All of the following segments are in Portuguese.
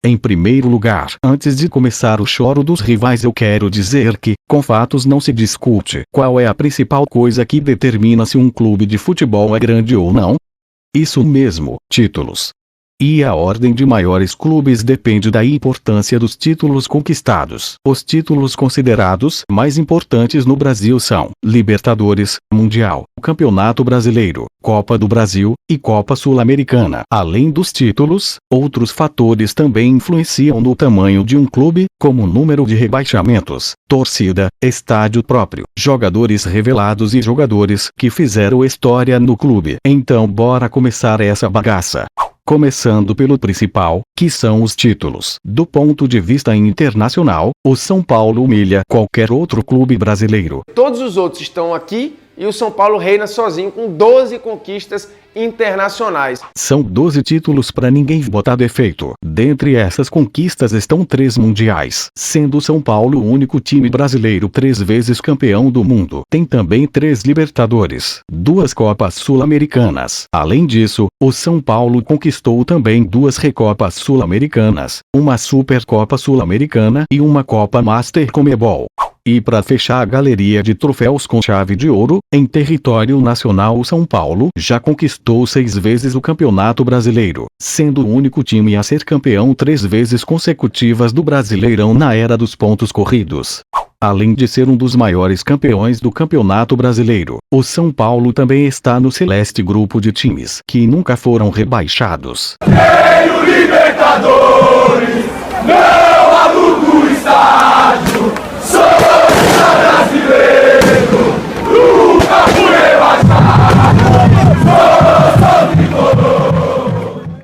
Em primeiro lugar, antes de começar o choro dos rivais, eu quero dizer que, com fatos não se discute. Qual é a principal coisa que determina se um clube de futebol é grande ou não? Isso mesmo, títulos. E a ordem de maiores clubes depende da importância dos títulos conquistados. Os títulos considerados mais importantes no Brasil são Libertadores, Mundial, Campeonato Brasileiro, Copa do Brasil e Copa Sul-Americana. Além dos títulos, outros fatores também influenciam no tamanho de um clube, como o número de rebaixamentos, torcida, estádio próprio, jogadores revelados e jogadores que fizeram história no clube. Então bora começar essa bagaça. Começando pelo principal, que são os títulos. Do ponto de vista internacional, o São Paulo humilha qualquer outro clube brasileiro. Todos os outros estão aqui e o São Paulo reina sozinho com 12 conquistas internacionais. São 12 títulos para ninguém botar defeito. Dentre essas conquistas estão 3 mundiais, sendo o São Paulo o único time brasileiro 3 vezes campeão do mundo. Tem também 3 Libertadores, 2 Copas Sul-Americanas. Além disso, o São Paulo conquistou também 2 Recopas Sul-Americanas, uma Supercopa Sul-Americana e uma Copa Master Conmebol. E para fechar a galeria de troféus com chave de ouro, em território nacional o São Paulo já conquistou 6 vezes o Campeonato Brasileiro, sendo o único time a ser campeão 3 vezes consecutivas do Brasileirão na era dos pontos corridos. Além de ser um dos maiores campeões do Campeonato Brasileiro, o São Paulo também está no celeste grupo de times que nunca foram rebaixados. Tenho Libertadores, não alugo o estádio, sou brasileiro, nunca fui rebaixado,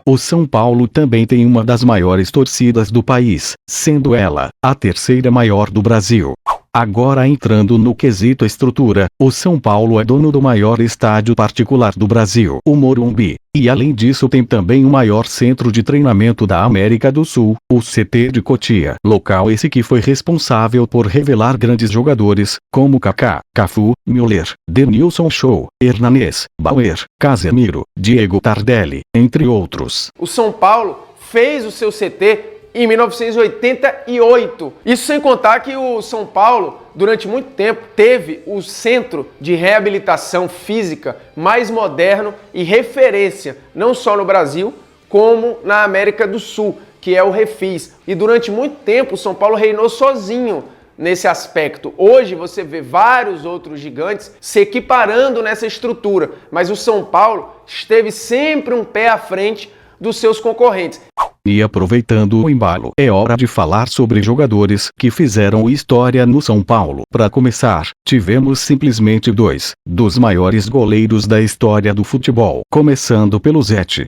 O São Paulo também tem uma das maiores torcidas do país, sendo ela a terceira maior do Brasil. Agora entrando no quesito estrutura, o São Paulo é dono do maior estádio particular do Brasil, o Morumbi. E além disso tem também o maior centro de treinamento da América do Sul, o CT de Cotia. Local esse que foi responsável por revelar grandes jogadores, como Kaká, Cafu, Müller, Denilson Show, Hernanes, Bauer, Casemiro, Diego Tardelli, entre outros. O São Paulo fez o seu CT em 1988. Isso sem contar que o São Paulo, durante muito tempo, teve o centro de reabilitação física mais moderno e referência, não só no Brasil, como na América do Sul, que é o Refis. E durante muito tempo o São Paulo reinou sozinho nesse aspecto. Hoje você vê vários outros gigantes se equiparando nessa estrutura, mas o São Paulo esteve sempre um pé à frente dos seus concorrentes. E aproveitando o embalo, é hora de falar sobre jogadores que fizeram história no São Paulo. Para começar, tivemos simplesmente 2 dos maiores goleiros da história do futebol, começando pelo Zete.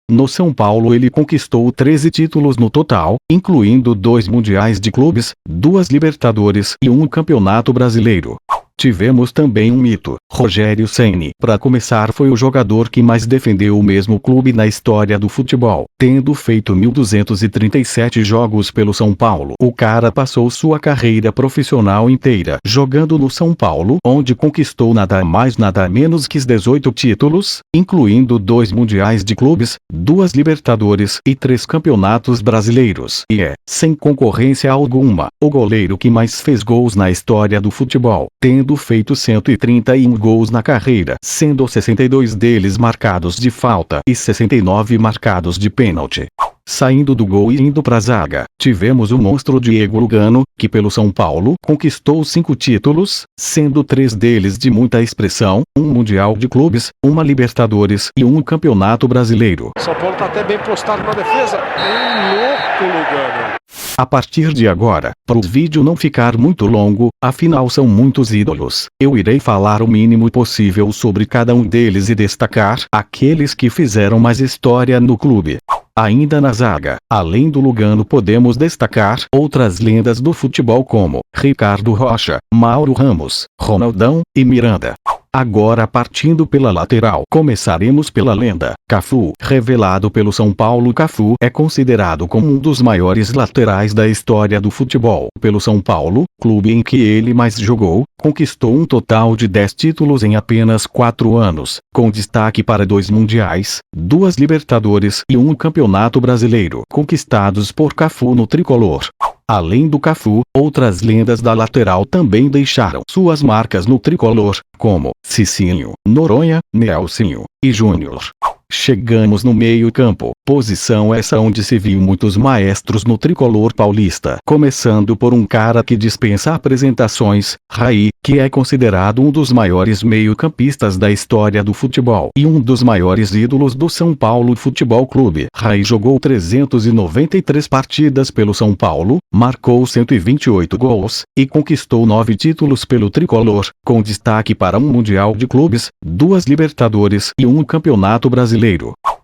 No São Paulo ele conquistou 13 títulos no total, incluindo 2 mundiais de clubes, 2 Libertadores e 1 Campeonato Brasileiro. Tivemos também um mito, Rogério Ceni. Para começar, foi o jogador que mais defendeu o mesmo clube na história do futebol, tendo feito 1.237 jogos pelo São Paulo. O cara passou sua carreira profissional inteira jogando no São Paulo, onde conquistou nada mais nada menos que 18 títulos, incluindo 2 mundiais de clubes, 2 Libertadores e 3 campeonatos brasileiros. E é, sem concorrência alguma, o goleiro que mais fez gols na história do futebol, tendo feito 131 gols na carreira, sendo 62 deles marcados de falta e 69 marcados de pênalti. Saindo do gol e indo pra zaga, tivemos o monstro Diego Lugano, que pelo São Paulo conquistou 5 títulos, sendo 3 deles de muita expressão, 1 Mundial de Clubes, 1 Libertadores e 1 Campeonato Brasileiro. São Paulo tá até bem postado na defesa. Louco, Lugano. A partir de agora, para o vídeo não ficar muito longo, afinal são muitos ídolos, eu irei falar o mínimo possível sobre cada um deles e destacar aqueles que fizeram mais história no clube. Ainda na zaga, além do Lugano, podemos destacar outras lendas do futebol como Ricardo Rocha, Mauro Ramos, Ronaldão e Miranda. Agora partindo pela lateral, começaremos pela lenda, Cafu. Revelado pelo São Paulo, Cafu é considerado como um dos maiores laterais da história do futebol. Pelo São Paulo, clube em que ele mais jogou, conquistou um total de 10 títulos em apenas 4 anos, com destaque para 2 mundiais, 2 Libertadores e um Campeonato Brasileiro, conquistados por Cafu no tricolor. Além do Cafu, outras lendas da lateral também deixaram suas marcas no tricolor, como Cicinho, Noronha, Nelsinho e Júnior. Chegamos no meio-campo, posição essa onde se viu muitos maestros no tricolor paulista. Começando por um cara que dispensa apresentações, Raí, que é considerado um dos maiores meio-campistas da história do futebol e um dos maiores ídolos do São Paulo Futebol Clube. Raí jogou 393 partidas pelo São Paulo, marcou 128 gols e conquistou 9 títulos pelo tricolor, com destaque para um Mundial de Clubes, 2 Libertadores e um Campeonato Brasileiro.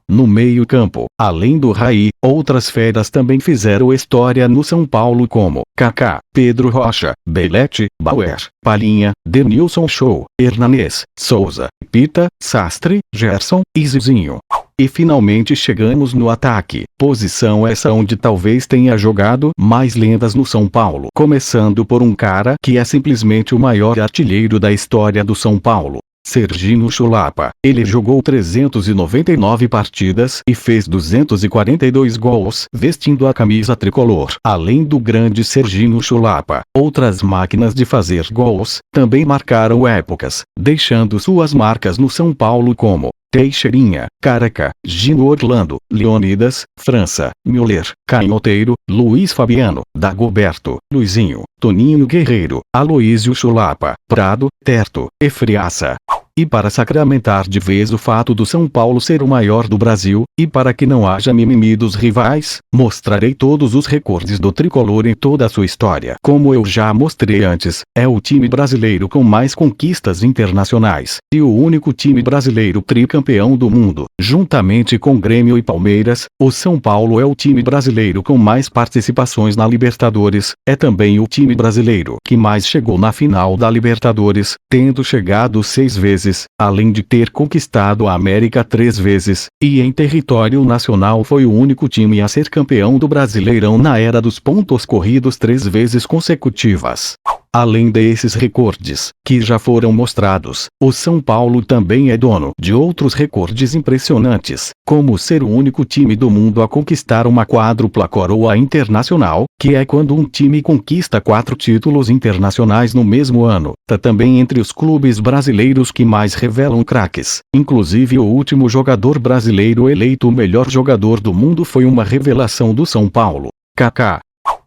No meio-campo, além do Raí, outras feras também fizeram história no São Paulo como Kaká, Pedro Rocha, Belete, Bauer, Palhinha, Denilson Show, Hernanês, Souza, Pita, Sastre, Gerson e Zizinho. E finalmente chegamos no ataque, posição essa onde talvez tenha jogado mais lendas no São Paulo. Começando por um cara que é simplesmente o maior artilheiro da história do São Paulo. Serginho Chulapa. Ele jogou 399 partidas e fez 242 gols vestindo a camisa tricolor. Além do grande Serginho Chulapa, outras máquinas de fazer gols também marcaram épocas, deixando suas marcas no São Paulo como Teixeirinha, Caraca, Gino Orlando, Leonidas, França, Müller, Canhoteiro, Luiz Fabiano, Dagoberto, Luizinho, Toninho Guerreiro, Aloísio Chulapa, Prado, Terto, e Friaça. E para sacramentar de vez o fato do São Paulo ser o maior do Brasil, e para que não haja mimimi dos rivais, mostrarei todos os recordes do tricolor em toda a sua história. Como eu já mostrei antes, é o time brasileiro com mais conquistas internacionais, e o único time brasileiro tricampeão do mundo. Juntamente com Grêmio e Palmeiras, o São Paulo é o time brasileiro com mais participações na Libertadores, é também o time brasileiro que mais chegou na final da Libertadores, tendo chegado 6 vezes, além de ter conquistado a América 3 vezes, e em território nacional foi o único time a ser campeão do Brasileirão na era dos pontos corridos 3 vezes consecutivas. Além desses recordes, que já foram mostrados, o São Paulo também é dono de outros recordes impressionantes, como ser o único time do mundo a conquistar uma quádrupla coroa internacional, que é quando um time conquista 4 títulos internacionais no mesmo ano. Tá também entre os clubes brasileiros que mais revelam craques. Inclusive o último jogador brasileiro eleito o melhor jogador do mundo foi uma revelação do São Paulo, Kaká.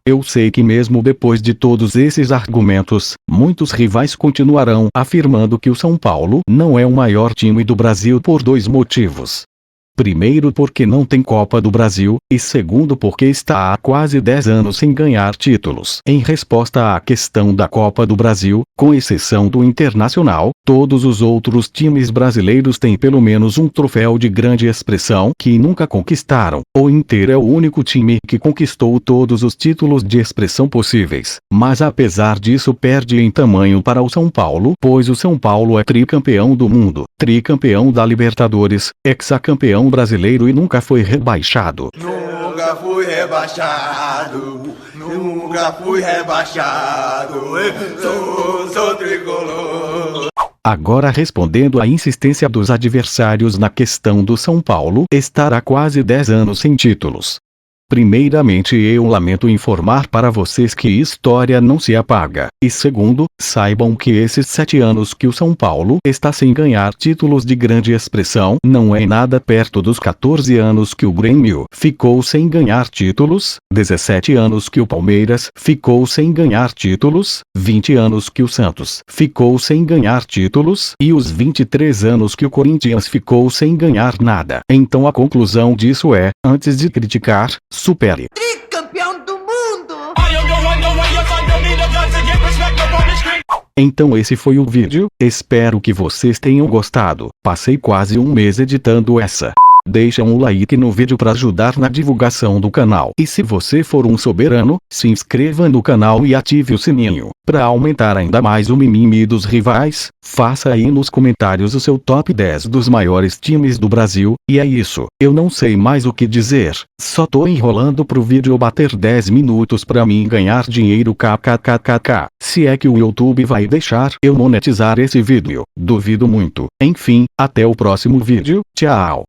Eu sei que mesmo depois de todos esses argumentos, muitos rivais continuarão afirmando que o São Paulo não é o maior time do Brasil por 2 motivos. Primeiro porque não tem Copa do Brasil, e segundo porque está há quase 10 anos sem ganhar títulos. Em resposta à questão da Copa do Brasil, com exceção do Internacional, todos os outros times brasileiros têm pelo menos um troféu de grande expressão que nunca conquistaram. O Inter é o único time que conquistou todos os títulos de expressão possíveis, mas apesar disso perde em tamanho para o São Paulo, pois o São Paulo é tricampeão do mundo, tricampeão da Libertadores, hexacampeão brasileiro e nunca foi rebaixado. Nunca fui rebaixado, nunca fui rebaixado, sou tricolor. Agora respondendo à insistência dos adversários na questão do São Paulo estar há quase 10 anos sem títulos. Primeiramente eu lamento informar para vocês que história não se apaga, e segundo, saibam que esses 7 anos que o São Paulo está sem ganhar títulos de grande expressão não é nada perto dos 14 anos que o Grêmio ficou sem ganhar títulos, 17 anos que o Palmeiras ficou sem ganhar títulos, 20 anos que o Santos ficou sem ganhar títulos e os 23 anos que o Corinthians ficou sem ganhar nada. Então a conclusão disso é, antes de criticar, supere. Tricampeão do mundo! Então esse foi o vídeo, espero que vocês tenham gostado. Passei quase um mês editando essa deixa um like no vídeo para ajudar na divulgação do canal. E se você for um soberano, se inscreva no canal e ative o sininho. Para aumentar ainda mais o mimimi dos rivais, faça aí nos comentários o seu top 10 dos maiores times do Brasil. E é isso, eu não sei mais o que dizer, só tô enrolando pro vídeo bater 10 minutos pra mim ganhar dinheiro kkkk. Se é que o YouTube vai deixar eu monetizar esse vídeo, duvido muito. Enfim, até o próximo vídeo, tchau.